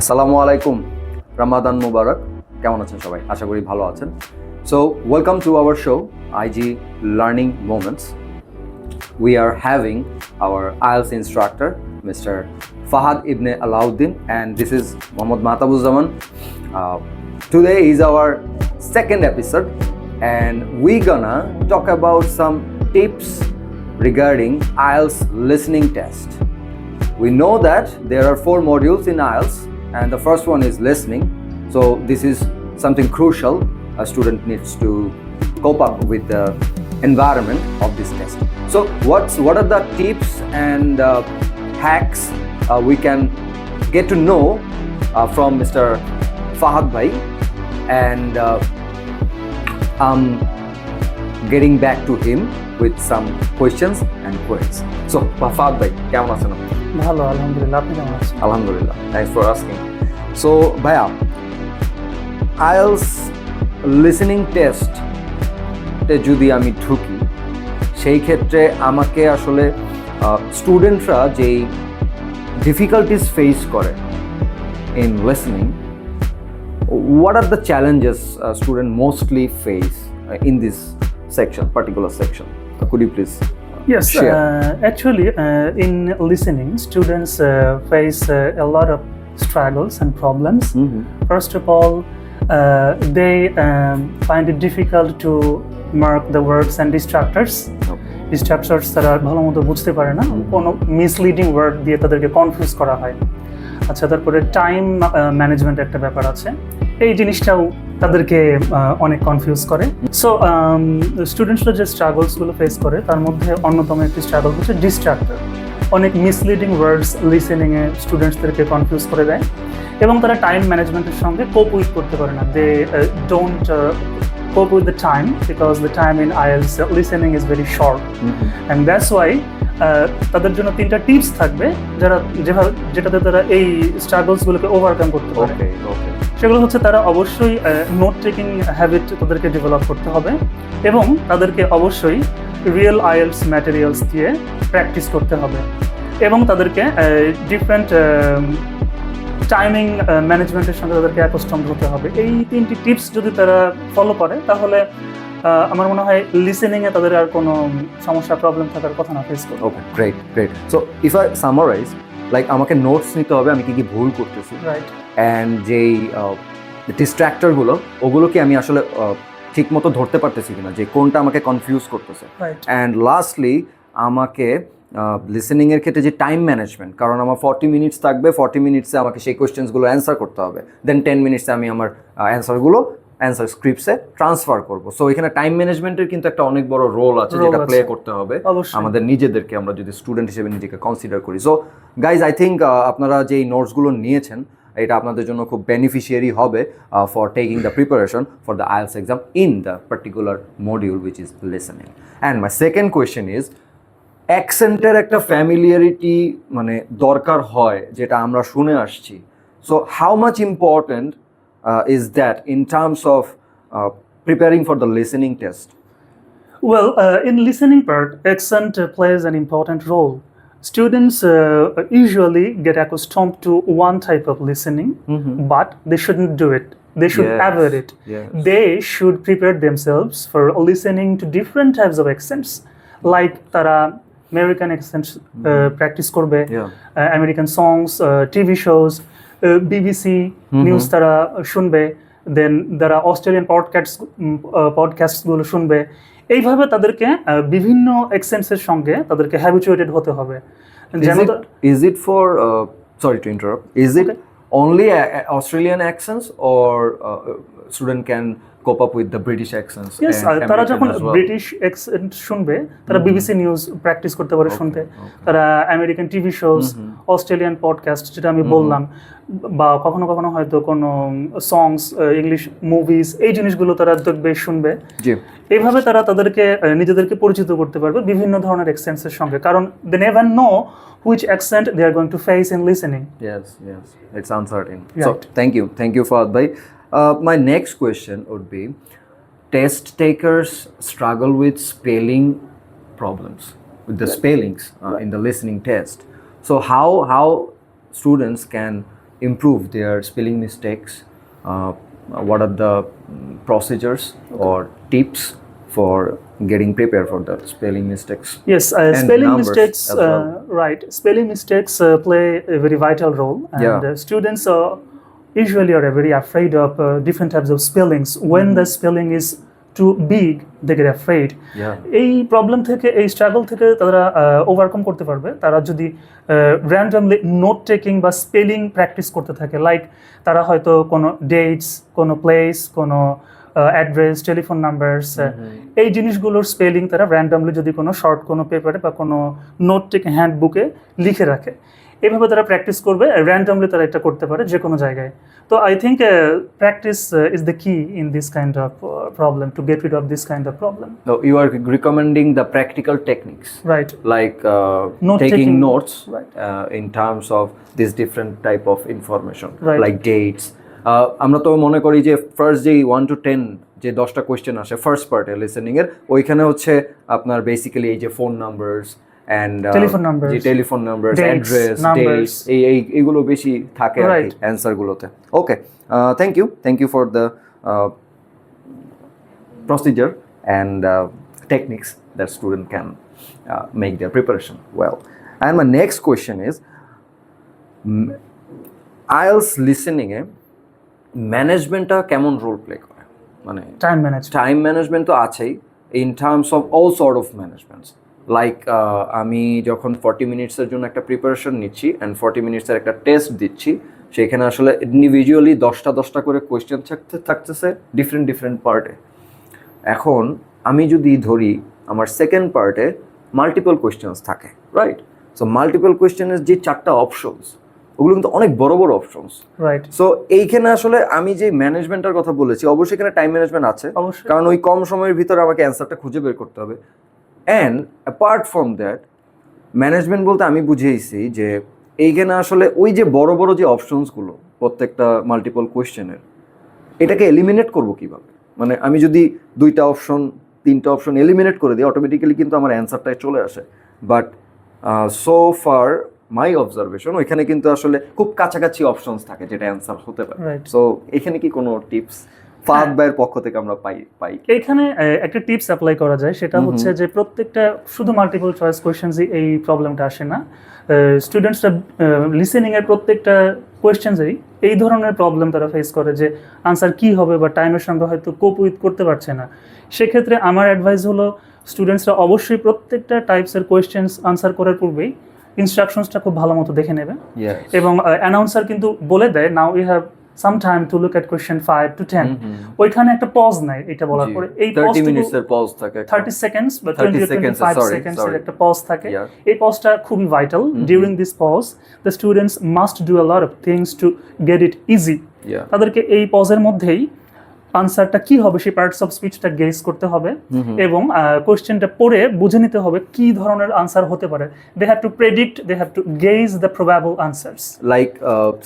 আসসালামু আলাইকুম, রমাদান মুবারক। কেমন আছেন সবাই? আশা করি ভালো আছেন। So, welcome to our show, IG Learning Moments. We are having our IELTS instructor, Mr. 𝗏𝗏 and this is Mohammad 𝗏𝗏 today is our second episode and we gonna talk about some tips regarding IELTS listening test. We know that there are 4 modules in IELTS and the first one is listening. So this is something crucial. A student needs to cope up with the environment of this test. So what are the tips and hacks we can get to know from Mr. 𝗏𝗏 and I'm getting back to him with some questions and queries. So 𝗏𝗏 কেমন আছেন আপনি? ভালো, আলহামদুলিল্লাহ। আপনি কেমন আছেন? আলহামদুলিল্লাহ, thanks for asking. So ভাইয়া, আইএলস লিসেনিং টেস্টে যদি আমি ঢুকি, সেই ক্ষেত্রে আমাকে আসলে স্টুডেন্টরা যেই ডিফিকাল্টিস ফেস করে in listening, what are the challenges student mostly face in this section, particular section? Could you please Yes, actually in listening, students face a lot of struggles and problems. First of all, they find it difficult to mark the words and distractors. Distractors তারা ভালো মতো বুঝতে পারে না, কোনো misleading word দিয়ে তাদেরকে confuse করা হয়। আচ্ছা, তারপরে টাইম ম্যানেজমেন্ট একটা ব্যাপার আছে, এই জিনিসটাও তাদেরকে অনেক কনফিউজ করে। সো স্টুডেন্টসরা যে স্ট্রাগলসগুলো ফেস করে তার মধ্যে অন্যতম একটি স্ট্রাগল হচ্ছে ডিস্ট্রাক্টর। অনেক মিসলিডিং ওয়ার্ডস লিসেনিংয়ে স্টুডেন্টসদেরকে কনফিউজ করে দেয় এবং তারা টাইম ম্যানেজমেন্টের সঙ্গে কোপ উইথ করতে পারে না। They don't cope with the time because the time in IELTS listening is very short and that's why তাদের জন্য 3টা টিপস থাকবে যেটাতে তারা এই স্ট্রাগলসগুলোকে ওভারকাম করতে পারে। সেগুলো হচ্ছে, তারা অবশ্যই নোট টেকিং হ্যাবিট তাদেরকে ডেভেলপ করতে হবে এবং তাদেরকে অবশ্যই রিয়েল IELTS ম্যাটেরিয়ালস দিয়ে প্র্যাকটিস করতে হবে এবং তাদেরকে ডিফারেন্ট টাইমিং ম্যানেজমেন্টের সঙ্গে তাদেরকে অ্যাকাস্টমড হতে হবে। এই 3টি টিপস যদি তারা ফলো করে তাহলে আমার মনে হয় লিসেনিংয়ে তাদের আর কোনো সমস্যা প্রবলেম থাকার কথা না ফেস করবে। Okay, great. So if I summarise, like আমাকে নোটস নিতে হবে আমি কি ভুল করতেছি, রাইট, অ্যান্ড যেই ডিস্ট্র্যাক্টরগুলো ওগুলোকে আমি আসলে ঠিক মতো ধরতে পারতেছি কিনা, যে কোনটা আমাকে কনফিউজ করতেছে। অ্যান্ড লাস্টলি আমাকে লিসেনিংয়ের ক্ষেত্রে যে টাইম ম্যানেজমেন্ট, কারণ আমার 40 মিনিটস থাকবে, 40 মিনিটসে আমাকে সেই কোয়েশ্চেন্সগুলো অ্যান্সার করতে হবে, দেন 10 মিনিটসে আমি আমার অ্যান্সার স্ক্রিপ্টসে ট্রান্সফার করবো। সো এখানে টাইম ম্যানেজমেন্টের কিন্তু একটা অনেক বড় রোল আছে যেটা প্লে করতে হবে আমাদের নিজেদেরকে, আমরা যদি স্টুডেন্ট হিসেবে নিজেকে কনসিডার করি। সো গাইজ, আই থিঙ্ক আপনারা যেই নোটসগুলো নিয়েছেন এটা আপনাদের জন্য খুব বেনিফিশিয়ারি হবে for taking the preparation for the IELTS exam in the particular module which is listening. And my second question is, অ্যাকসেন্টের একটা ফ্যামিলিয়ারিটি মানে দরকার হয়, যেটা আমরা শুনে আসছি। So how much important is that in terms of preparing for the listening test? Well, in listening part, accent plays an important role. Students usually get accustomed to one type of listening, but they shouldn't do it. They should avoid it. They should prepare themselves for listening to different types of accents, like tara American accents practice korbe, American songs, TV shows, BBC news তারা শুনবে, দেন তারা Australian পডকাস্টগুলো শুনবে। এইভাবে তাদেরকে বিভিন্ন অ্যাকসেন্টসের সঙ্গে তাদেরকে habituated হতে হবে। Is it for sorry to interrupt, is it only Australian accents or student can cope up with the British accents? Yes, তারা যখন ব্রিটিশ অ্যাকসেন্ট শুনবে তারা BBC নিউজ প্র্যাকটিস করতে পারে শুনতে, তারা American TV shows, Australian podcast যেটা আমি বললাম, বা কখনো কখনো হয়তো কোনো সংস, ইংলিশ মুভিজ, এই জিনিসগুলো তারা দেখবে, শুনবে। এইভাবে তারা তাদেরকে নিজেদেরকে পরিচিত করতে পারবে বিভিন্ন ধরনের অ্যাকসেন্টসের সঙ্গে, কারণ they never know which accent they are going to face in listening. Yes, it's uncertain. So thank you 𝗏𝗏. My next question would be, test takers struggle with spelling problems, with the spellings in the listening test. So how students can improve their spelling mistakes? What are the procedures or tips for getting prepared for the spelling mistakes? Yes, And spelling numbers mistakes, as well. right. Spelling mistakes play a very vital role, and students usually are very afraid of different types of spellings. When the spelling is too big, they get afraid. এই problem থেকে, এই struggle থেকে তারা overcome করতে পারবে তারা যদি randomly note taking বা স্পেলিং প্র্যাকটিস করতে থাকে। লাইক তারা হয়তো কোনো ডেটস, কোনো প্লেস, কোনো অ্যাড্রেস, টেলিফোন নাম্বারস, এই জিনিসগুলোর স্পেলিং তারা র্যান্ডমলি যদি কোনো শর্ট কোনো পেপারে বা কোনো নোট টেকিং হ্যান্ডবুকে লিখে রাখে, এভাবে তারা প্র্যাকটিস করবে। র্যান্ডমলি তারা এটা করতে পারে যে কোনো জায়গায়। তো I think practice is the key in this kind of problem, to get rid of this kind of problem. So you are recommending the practical techniques, right? Like taking notes, right? In terms of this different type of information, right, like dates. আমরা তো মনে করি যে first যে 1 to 10 যে 10টা question আসে first পার্টে লিসেনিং এর, ওইখানে হচ্ছে আপনার বেসিক্যালি এই যে phone numbers and telephone numbers, dates, address, numbers, dates, এইগুলো বেশি থাকে আর কি অ্যানসার গুলোতে। Okay, thank you for the procedure and techniques that student can make their preparation well. And my next question is, IELTS listening এ ম্যানেজমেন্টটা কেমন role play করে? মানে time management তো আছেই, in terms of all sort of ম্যানেজমেন্টস। Like আমি যখন 40 মিনিটসের জন্য একটা preparation নিচ্ছি অ্যান্ড 40 মিনিটসের একটা টেস্ট দিচ্ছি, সেখানে আসলে ইন্ডিভিজুয়ালি 10টা করে কোয়েশ্চেন থাকতেছে ডিফারেন্ট পার্টে। এখন আমি যদি ধরি আমার সেকেন্ড পার্টে মাল্টিপল কোয়েশ্চেন্স থাকে, রাইট? সো মাল্টিপল কোয়েশ্চেনের যে 4টা অপশনস, ওগুলো কিন্তু অনেক বড় অপশনস, রাইট? সো এইখানে আসলে আমি যে ম্যানেজমেন্টের কথা বলেছি, অবশ্যই এখানে টাইম ম্যানেজমেন্ট আছে, কারণ ওই কম সময়ের ভিতরে আমাকে অ্যান্সারটা খুঁজে বের করতে হবে। And apart from that, management বলতে আমি বুঝিয়েছি যে এইখানে আসলে ওই যে বড় যে অপশনসগুলো প্রত্যেকটা মাল্টিপল কোয়েশ্চেনের, এটাকে এলিমিনেট করবো কীভাবে? মানে আমি যদি 2টা অপশন 3টা অপশন এলিমিনেট করে দিই, অটোমেটিক্যালি কিন্তু আমার অ্যান্সারটাই চলে আসে। But so far my observation, ওইখানে কিন্তু আসলে খুব কাছাকাছি অপশনস থাকে যেটা অ্যান্সার হতে পারে। সো এখানে কি কোনো টিপস ফাহাদ ভাইয়ের পক্ষ থেকে আমরা পাই? এখানে একটা টিপস অ্যাপ্লাই করা যায়, সেটা হচ্ছে যে প্রত্যেকটা শুধু মাল্টিপল চয়েস কোয়েশ্চেন্সই এই প্রবলেমটা আসে না। স্টুডেন্টসরা লিসেনিং এর প্রত্যেকটা কোয়েশ্চেন্সেই এই ধরনের প্রবলেম তারা ফেস করে যে আনসার কি হবে বা টাইমের সঙ্গে হয়তো কোপ উইথ করতে পারছে না। সেক্ষেত্রে আমার অ্যাডভাইস হলো স্টুডেন্টসরা অবশ্যই প্রত্যেকটা টাইপসের কোয়েশ্চেন্স আনসার করার পূর্বেই ইনস্ট্রাকশনসটা খুব ভালো মতো দেখে নেবে, এবং অ্যানাউন্সার কিন্তু বলে দেয় now you have some time to look at question 5 to 10. ওইখানে একটা পজ নাই এটা বলার পরে, এই 30 মিনিটসের পজ থাকে, 30 সেকেন্ডস বা 25 সেকেন্ডস এর একটা পজ থাকে। এই পজটা খুবই vital. During this pause the students must do a lot of things to get it easy. তাদেরকে এই পজের মধ্যেই আনসারটা কি হবে সেই পার্টস অফ স্পিচটা গেস করতে হবে, এবং কোশ্চেনটা পড়ে বুঝে নিতে হবে কি ধরনের আনসার হতে পারে। They have to predict, they have to guess the probable answers, like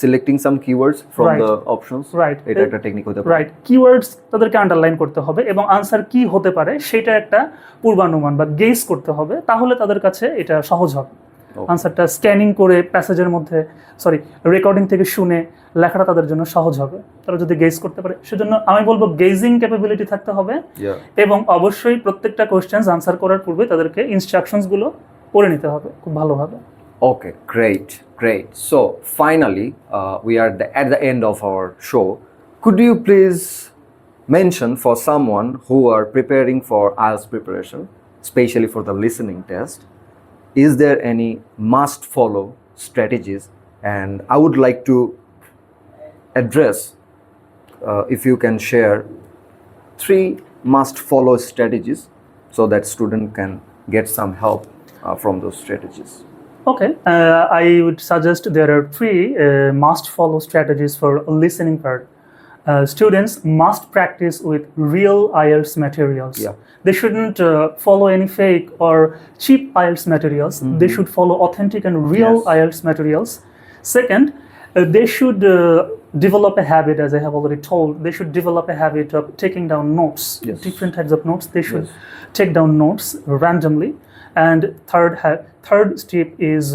selecting some keywords from the options, right? এটা একটা টেকনিক হতে পারে, রাইট? কিওয়ার্ডস তাদেরকে আন্ডারলাইন করতে হবে এবং আনসার কি হতে পারে সেটা একটা পূর্বানুমান বা গেস করতে হবে, তাহলে তাদের কাছে এটা সহজ হবে। আনসারটা স্ক্যানিং করে প্যাসেজের মধ্যে রেকর্ডিং থেকে শুনে লেখাটা তাদের জন্য সহজ হবে, তারা যদি গেস করতে পারে। সেজন্য আমি বলবো গেজিং ক্যাপাবিলিটি থাকতে হবে, এবং অবশ্যই প্রত্যেকটা কোয়েশ্চেন্স আনসার করার পূর্বে তাদেরকে ইনস্ট্রাকশনসগুলো পড়ে নিতে হবে খুব ভালোভাবে। Okay, great. So finally, we are at the end of our show. Could you please mention for someone who are preparing for IELTS preparation, especially for the listening test, is there any must follow strategies? And I would like to address, if you can share 3 must follow strategies so that student can get some help from those strategies. Okay, I would suggest there are 3 must follow strategies for listening part. Students must practice with real IELTS materials. They shouldn't follow any fake or cheap IELTS materials. They should follow authentic and real IELTS materials. Second, they should develop a habit, as I have already told. They should develop a habit of taking down notes, different types of notes. They should take down notes randomly. And third step is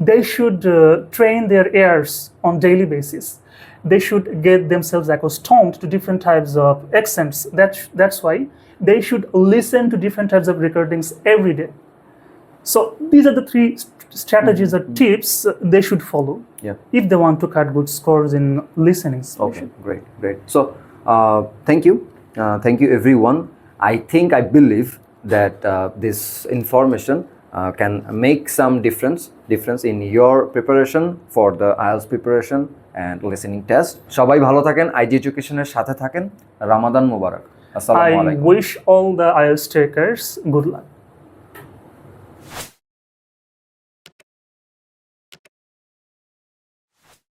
they should train their ears on daily basis. They should get themselves accustomed to different types of accents. That's why they should listen to different types of recordings every day. So these are the three strategies or tips they should follow if they want to cut good scores in listening. Okay, great. So thank you everyone. I believe that this information can make some difference in your preparation for the IELTS preparation and listening test. সবাই ভালো থাকেন, IG এডুকেশনের সাথে থাকেন। রামাদান মোবারক। আসসালামু আলাইকুম। I wish all the IELTS takers good luck.